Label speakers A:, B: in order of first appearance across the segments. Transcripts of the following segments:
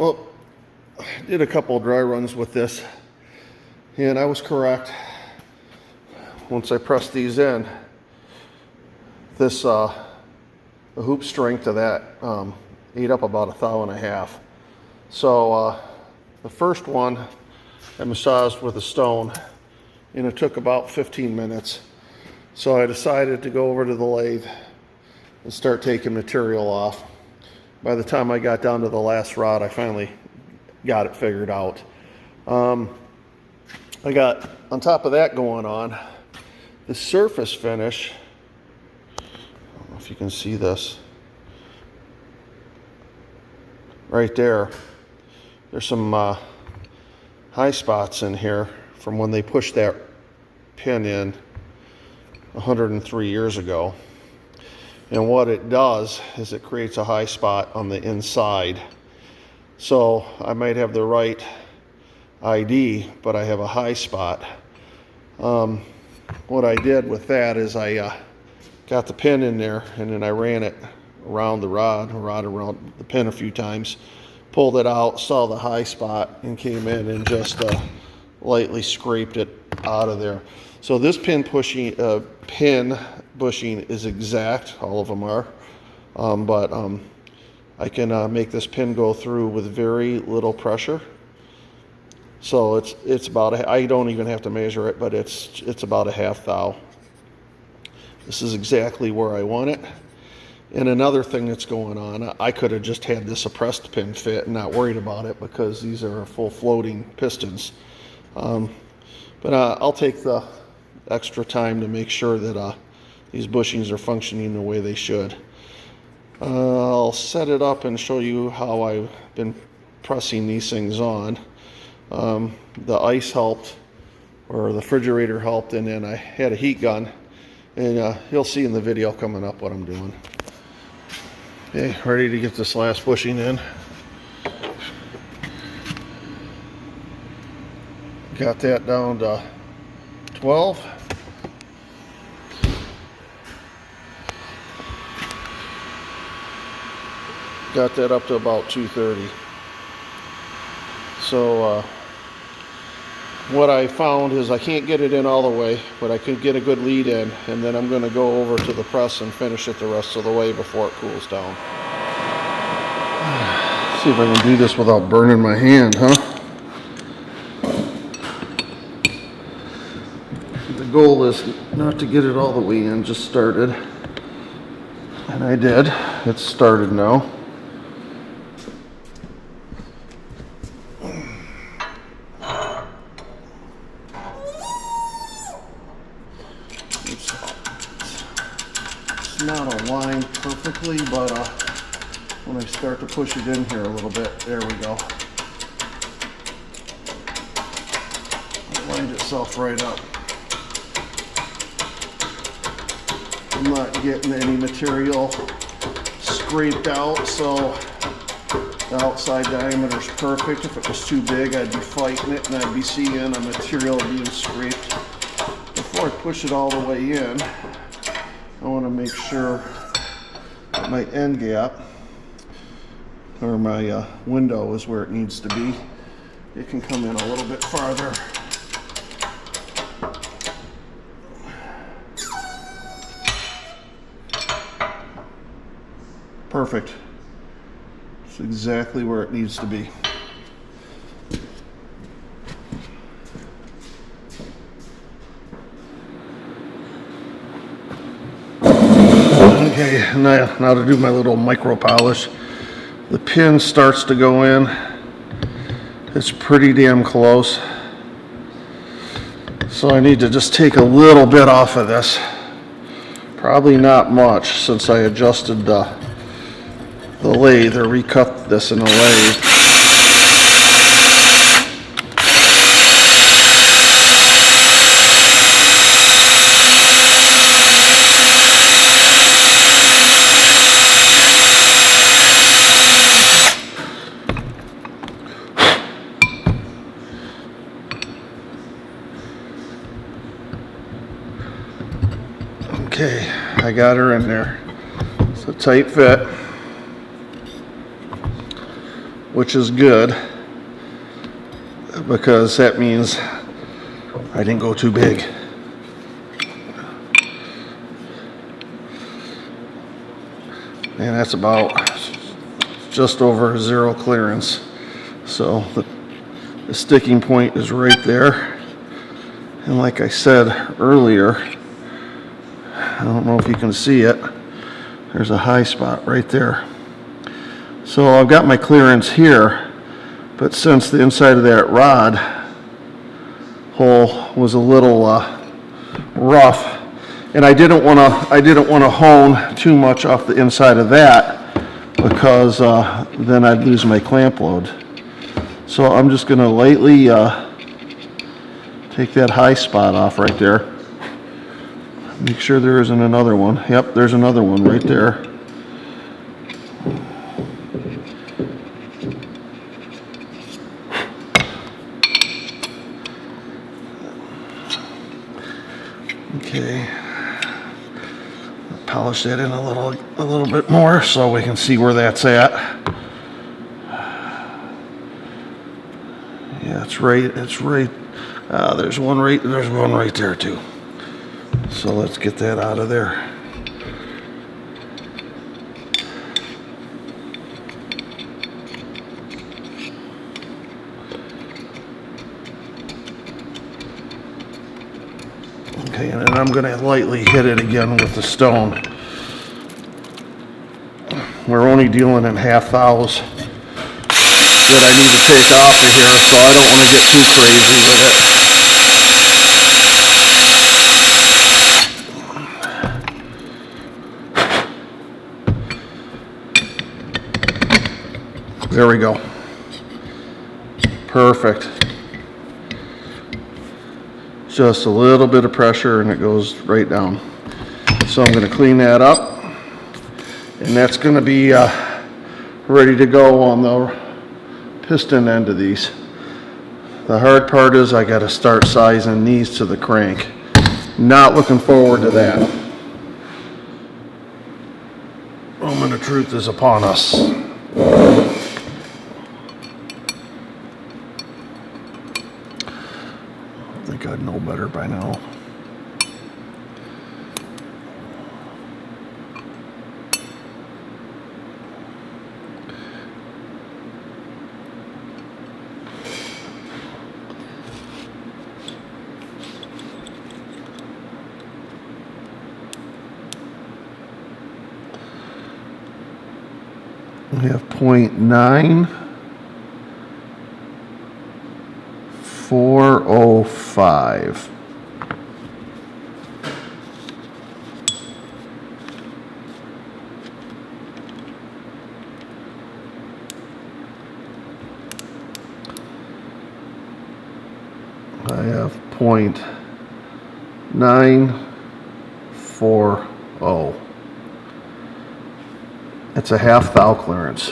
A: well, I did a couple of dry runs with this, and I was correct. Once I pressed these in, this the hoop strength of that ate up about 1.5 thou. So the first one I massaged with a stone, and it took about 15 minutes. So I decided to go over to the lathe and start taking material off. By the time I got down to the last rod, I finally got it figured out. I got, on top of that going on, the surface finish. I don't know if you can see this. Right there, there's some high spots in here from when they pushed that pin in 103 years ago. And what it does is it creates a high spot on the inside. So I might have the right ID, but I have a high spot. What I did with that is I got the pin in there, and then I ran it around the rod around the pin a few times, pulled it out, saw the high spot, and came in and just lightly scraped it out of there. So this pin bushing is exact, all of them are, but I can make this pin go through with very little pressure. So it's about I don't even have to measure it, but it's about 1/2 thou. This is exactly where I want it. And another thing that's going on, I could have just had this suppressed pin fit and not worried about it because these are full floating pistons. But I'll take the extra time to make sure that these bushings are functioning the way they should. I'll set it up and show you how I've been pressing these things on. The ice helped, or the refrigerator helped, and then I had a heat gun, and you'll see in the video coming up what I'm doing. Okay, ready to get this last bushing in. Got that down to 12. Got that up to about 230. So what I found is I can't get it in all the way, but I could get a good lead in, and then I'm going to go over to the press and finish it the rest of the way before it cools down. See if I can do this without burning my hand, huh? The goal is not to get it all the way in, just started. And I did. It's started now. It's not aligned perfectly, but when I start to push it in here a little bit, there we go. It lined itself right up. I'm not getting any material scraped out, so the outside diameter is perfect. If it was too big, I'd be fighting it and I'd be seeing a material being scraped. Before I push it all the way in, I want to make sure that my end gap, or my window, is where it needs to be. It can come in a little bit farther. Perfect. It's exactly where it needs to be. Okay, now to do my little micro polish. The pin starts to go in. It's pretty damn close. So I need to just take a little bit off of this. Probably not much, since I adjusted the lathe, or recut this in a lathe. Okay, I got her in there. It's a tight fit. which is good because that means I didn't go too big. And that's about just over 0 clearance. So the sticking point is right there. And like I said earlier, I don't know if you can see it, there's a high spot right there. So I've got my clearance here, but since the inside of that rod hole was a little rough, and I didn't want to hone too much off the inside of that because then I'd lose my clamp load. So I'm just going to lightly take that high spot off right there. Make sure there isn't another one. Yep, there's another one right there. Okay. Polish that in a little bit more so we can see where that's at. Yeah, it's right. There's one right there too. So let's get that out of there. Okay, and then I'm going to lightly hit it again with the stone. We're only dealing in half thous that I need to take off of here, so I don't want to get too crazy with it. There we go. Perfect. Just a little bit of pressure and it goes right down. So I'm going to clean that up, and that's going to be ready to go on the piston end of these. The hard part is I got to start sizing these to the crank. Not looking forward to that. Moment of truth is upon us. I think I'd know better by now. We have 0.9405. I have 0.940. It's a half thou clearance.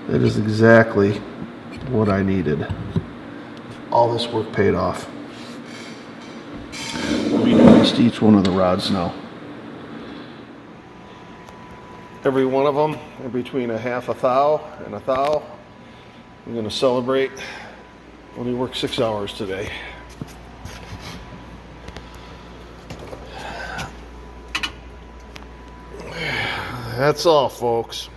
A: It is exactly what I needed. All this work paid off. Let me test each one of the rods now. Every one of them in between a half a thou and a thou. I'm going to celebrate. Only worked 6 hours today. That's all, folks.